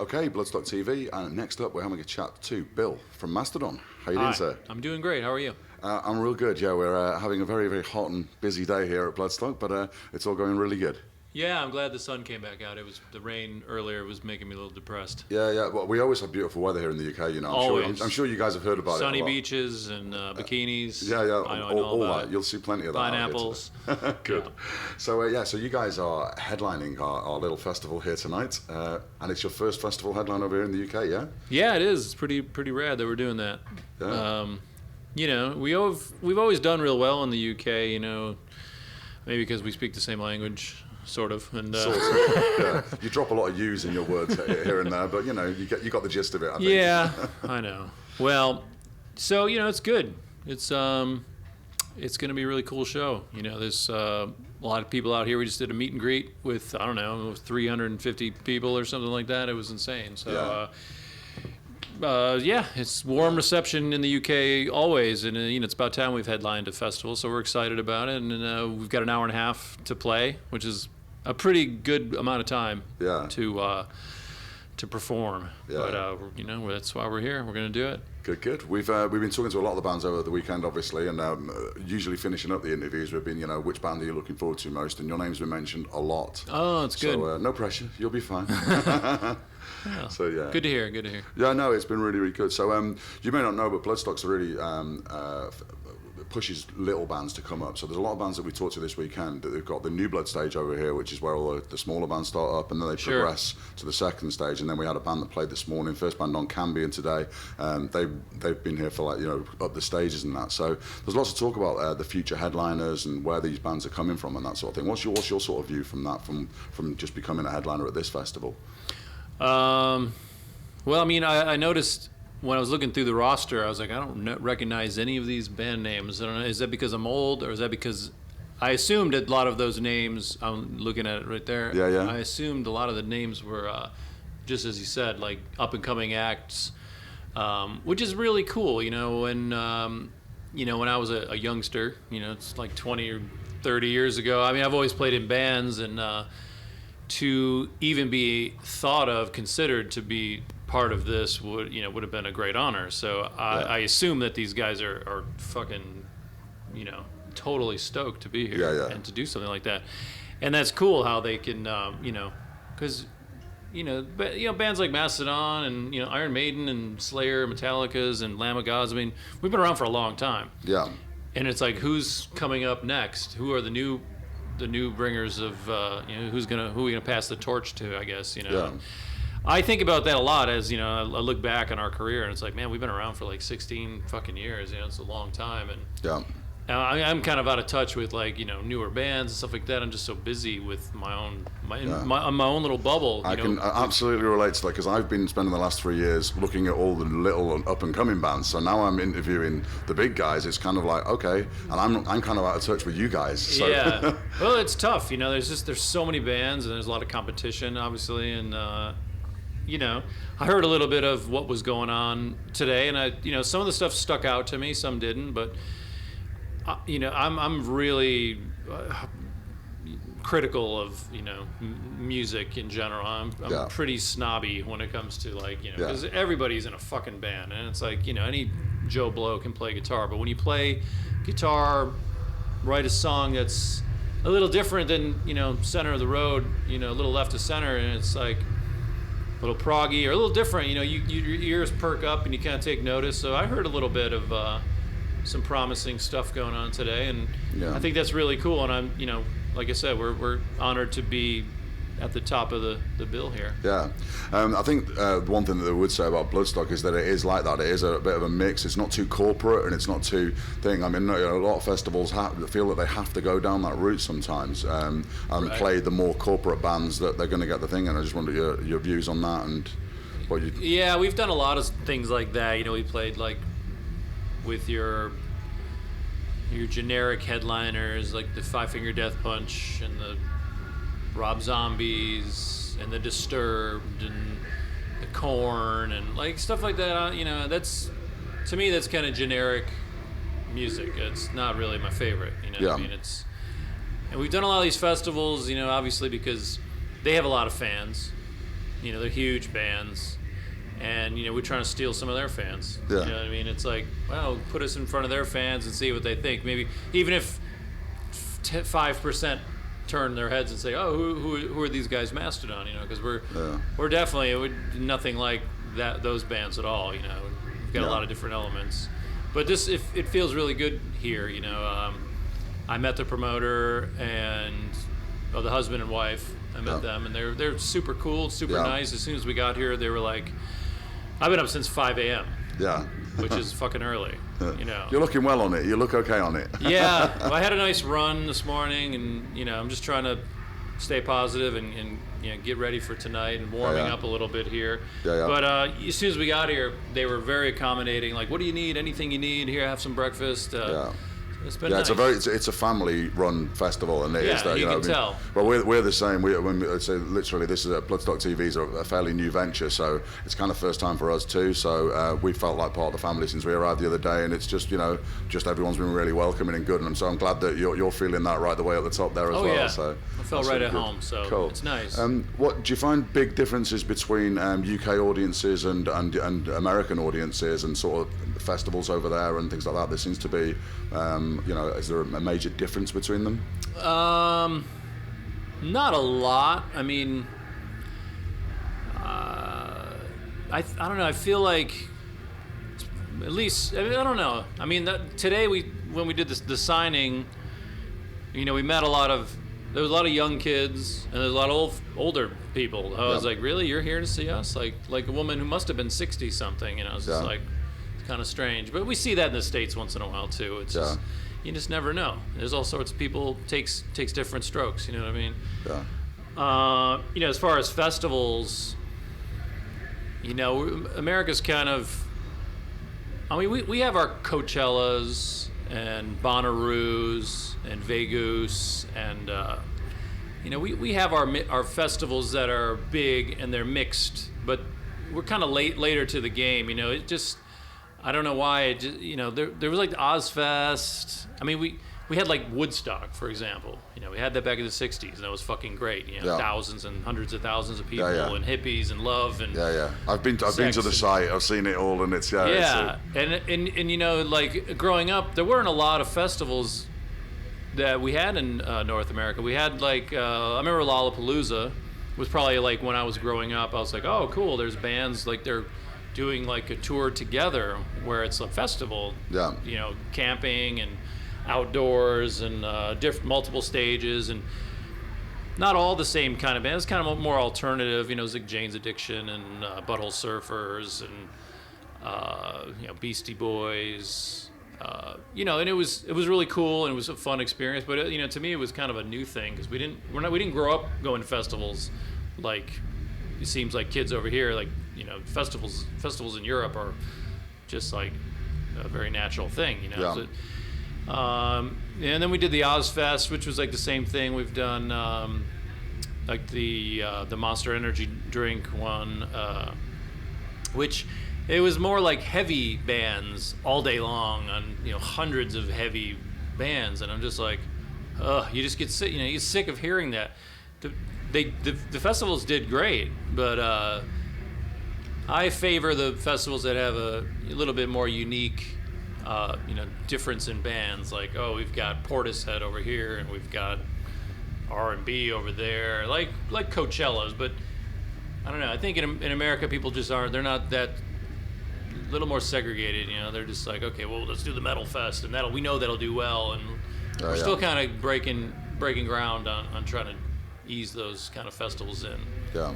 Okay, Bloodstock TV, and next up we're having a chat to Bill from Mastodon. How you doing, sir? I'm doing great. How are you? I'm real good, yeah. We're having a very, very hot and busy day here at Bloodstock, but it's all going really good. Yeah, I'm glad the sun came back out. It was the rain earlier was making me a little depressed. Yeah. Well, we always have beautiful weather here in the UK, you know. I'm sure you guys have heard about Sunny it. Sunny beaches and bikinis. Yeah. All that. You'll see plenty of that. Pineapples. Good. Yeah. So you guys are headlining our little festival here tonight, and it's your first festival headline over here in the UK, yeah? Yeah, it is. It's pretty rad that we're doing that. Yeah. You know, we've always done real well in the UK. You know, maybe because we speak the same language. Sort of, and sort of. Yeah. You drop a lot of U's in your words here and there, but you know, you got the gist of it. I think. Yeah, I know. Well, so you know, it's good. It's going to be a really cool show. You know, there's a lot of people out here. We just did a meet and greet with 350 people or something like that. It was insane. So. Yeah. It's warm reception in the UK always, and you know it's about time we've headlined a festival, so we're excited about it. And we've got an hour and a half to play, which is a pretty good amount of time to perform. Yeah. But you know that's why we're here. We're going to do it. Good. We've been talking to a lot of the bands over the weekend, obviously, and usually finishing up the interviews, we've been, you know, which band are you looking forward to most? And your name's been mentioned a lot. Oh, that's good. So no pressure. You'll be fine. Yeah. So yeah. Good to hear. Yeah, no, it's been really, really good. So you may not know, but Bloodstock's really pushes little bands to come up. So there's a lot of bands that we talked to this weekend that they've got the new blood stage over here, which is where all the smaller bands start up, and then they progress to the second stage. And then we had a band that played this morning, first band on Cambion today. They've been here for like, you know, up the stages and that. So there's lots to talk about the future headliners and where these bands are coming from and that sort of thing. What's your sort of view from that, from just becoming a headliner at this festival? Well, I mean, I noticed when I was looking through the roster, I was like, I don't recognize any of these band names. I don't know, is that because I'm old, or is that because I assumed a lot of those names, I'm looking at it right there. Yeah. I assumed a lot of the names were, just as you said, like up-and-coming acts, which is really cool, you know, when I was a youngster, you know, it's like 20 or 30 years ago. I mean, I've always played in bands, and to even be thought of, considered to be part of this would have been a great honor. So I assume that these guys are fucking, you know, totally stoked to be here and to do something like that. And that's cool how they can, you know, because, you know, bands like Mastodon and, you know, Iron Maiden and Slayer, Metallica's and Lamb of God's, I mean, we've been around for a long time. Yeah. And it's like, who's coming up next? Who are the new bringers of, you know, who are we gonna pass the torch to, I guess, you know. Yeah. I think about that a lot as, you know, I look back on our career, and it's like, man, we've been around for like 16 fucking years, you know, it's a long time. And I'm kind of out of touch with, like, you know, newer bands and stuff like that. I'm just so busy with my own little bubble. I can absolutely relate to that, because I've been spending the last 3 years looking at all the little up and coming bands. So now I'm interviewing the big guys. It's kind of like, okay, and I'm kind of out of touch with you guys. So. Yeah. Well, it's tough. You know, there's so many bands, and there's a lot of competition, obviously, and you know, I heard a little bit of what was going on today, and you know, some of the stuff stuck out to me, some didn't, but you know, I'm really critical of, you know, music in general. I'm pretty snobby when it comes to, like, you know, because everybody's in a fucking band, and it's like, you know, any Joe Blow can play guitar, but when you play guitar, write a song that's a little different than, you know, center of the road, you know, a little left of center, and it's like a little proggy or a little different, you know, your ears perk up and you kind of take notice. So I heard a little bit of some promising stuff going on today, and I think that's really cool. And I'm, you know, like I said, we're honored to be at the top of the bill here. Yeah. I think one thing that I would say about Bloodstock is that it is like that. It is a bit of a mix. It's not too corporate, and it's not too thing. I mean, you know, a lot of festivals feel that they have to go down that route sometimes and play the more corporate bands that they're going to get the thing. And I just wonder your views on that and what you... Yeah, we've done a lot of things like that. You know, we played like with your generic headliners like the Five Finger Death Punch and the Rob Zombies and the Disturbed and the Korn and like stuff like that. You know, that's, to me, that's kind of generic music. It's not really my favorite. You know what I mean? And we've done a lot of these festivals, you know, obviously because they have a lot of fans. they're huge bands, and we're trying to steal some of their fans. Yeah. You know what I mean? It's like, well, put us in front of their fans and see what they think. Maybe even if 5% turn their heads and say, oh, who are these guys, Mastodon? Because we're definitely nothing like those bands at all. We've got a lot of different elements, but it feels really good here. I met the promoter and the husband and wife. I met them, and they're super cool, super nice. As soon as we got here, they were like, I've been up since 5 a.m. Yeah. Which is fucking early, You're looking well on it. You look okay on it. Yeah. Well, I had a nice run this morning, and, I'm just trying to stay positive and get ready for tonight and warming up a little bit here. Yeah. But as soon as we got here, they were very accommodating. Like, what do you need? Anything you need? Here, have some breakfast. It's been nice. It's a family-run festival, and it is that. You can tell. Well, we're the same. Literally, this is Bloodstock TV is a fairly new venture, so it's kind of first time for us too. So we felt like part of the family since we arrived the other day, and it's just just everyone's been really welcoming and good, and so I'm glad that you're feeling that right the way at the top there as well. Yeah. So I felt right at home, so cool. It's nice. What do you find big differences between UK audiences and American audiences and sort of festivals over there and things like that? There seems to be. Is there a major difference between them? Not a lot. I mean, I don't know. I feel like, at least, I don't know. I mean, today when we did the signing, we met there was a lot of young kids and there's a lot of older people. I was like, really? You're here to see us? Like a woman who must have been 60 something. It's just like, it's kind of strange. But we see that in the States once in a while too. It's just, you just never know. There's all sorts of people takes different strokes. You know what I mean? Yeah. As far as festivals, America's kind of. I mean, we have our Coachellas and Bonnaroos and Vegas, and we have our festivals that are big and they're mixed, but we're kind of later to the game. It just. I don't know why. There was like the Ozfest. I mean, we had like Woodstock, for example. We had that back in the '60s, and that was fucking great. Thousands and hundreds of thousands of people and hippies and love and I've been to the site. I've seen it all, and it's and like growing up, there weren't a lot of festivals that we had in North America. We had like I remember Lollapalooza was probably like when I was growing up. I was like, oh, cool. There's bands like they're doing like a tour together where it's a festival, camping and outdoors and multiple stages, and not all the same kind of bands. It's kind of more alternative, like Jane's Addiction and Butthole Surfers and Beastie Boys, and it was really cool and it was a fun experience. But to me it was kind of a new thing because we didn't grow up going to festivals like it seems like kids over here like. Festivals in Europe are just like a very natural thing, So, and then we did the Ozfest, which was like the same thing. We've done like the Monster Energy drink one, which it was more like heavy bands all day long on hundreds of heavy bands, and I'm just like, you just get sick. You get sick of hearing that. The festivals did great, but. I favor the festivals that have a little bit more unique, difference in bands. Like, we've got Portishead over here, and we've got R&B over there, like Coachellas. But I don't know. I think in America, people just aren't. They're not that little more segregated. They're just like, okay, well, let's do the metal fest, and we know that'll do well, and we're still kind of breaking ground on trying to ease those kind of festivals in. Yeah.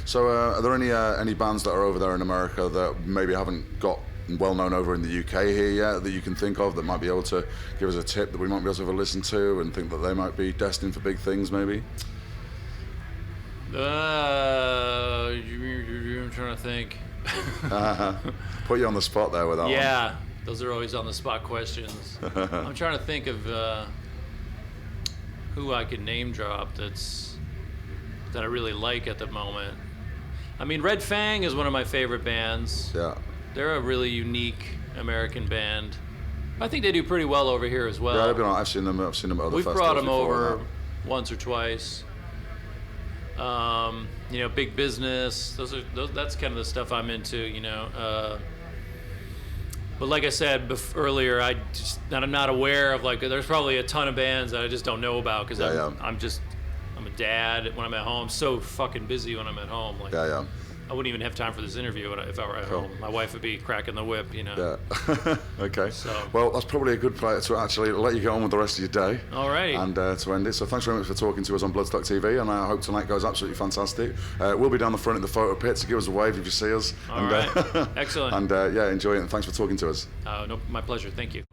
So, are there any bands that are over there in America that maybe haven't got well known over in the UK here yet that you can think of that might be able to give us a tip that we might be able to have a listen to and think that they might be destined for big things, maybe? I'm trying to think. Put you on the spot there with that one. Yeah, those are always on the spot questions. I'm trying to think of who I could name drop that I really like at the moment. I mean, Red Fang is one of my favorite bands. Yeah. They're a really unique American band. I think they do pretty well over here as well. Yeah, I've seen them at other festivals. We've brought them over once or twice. You know, big business. That's kind of the stuff I'm into. You know. But like I said earlier, I'm not aware of, like, there's probably a ton of bands that I just don't know about because I'm a dad when I'm at home. I'm so fucking busy when I'm at home. Like, I wouldn't even have time for this interview if I were at home. My wife would be cracking the whip, you know. Yeah. Okay. So. Well, that's probably a good place to actually let you get on with the rest of your day. All right. And to end it. So thanks very much for talking to us on Bloodstock TV, and I hope tonight goes absolutely fantastic. We'll be down the front in the photo pit, so give us a wave if you see us. All right. Excellent. And enjoy it, and thanks for talking to us. No, my pleasure. Thank you.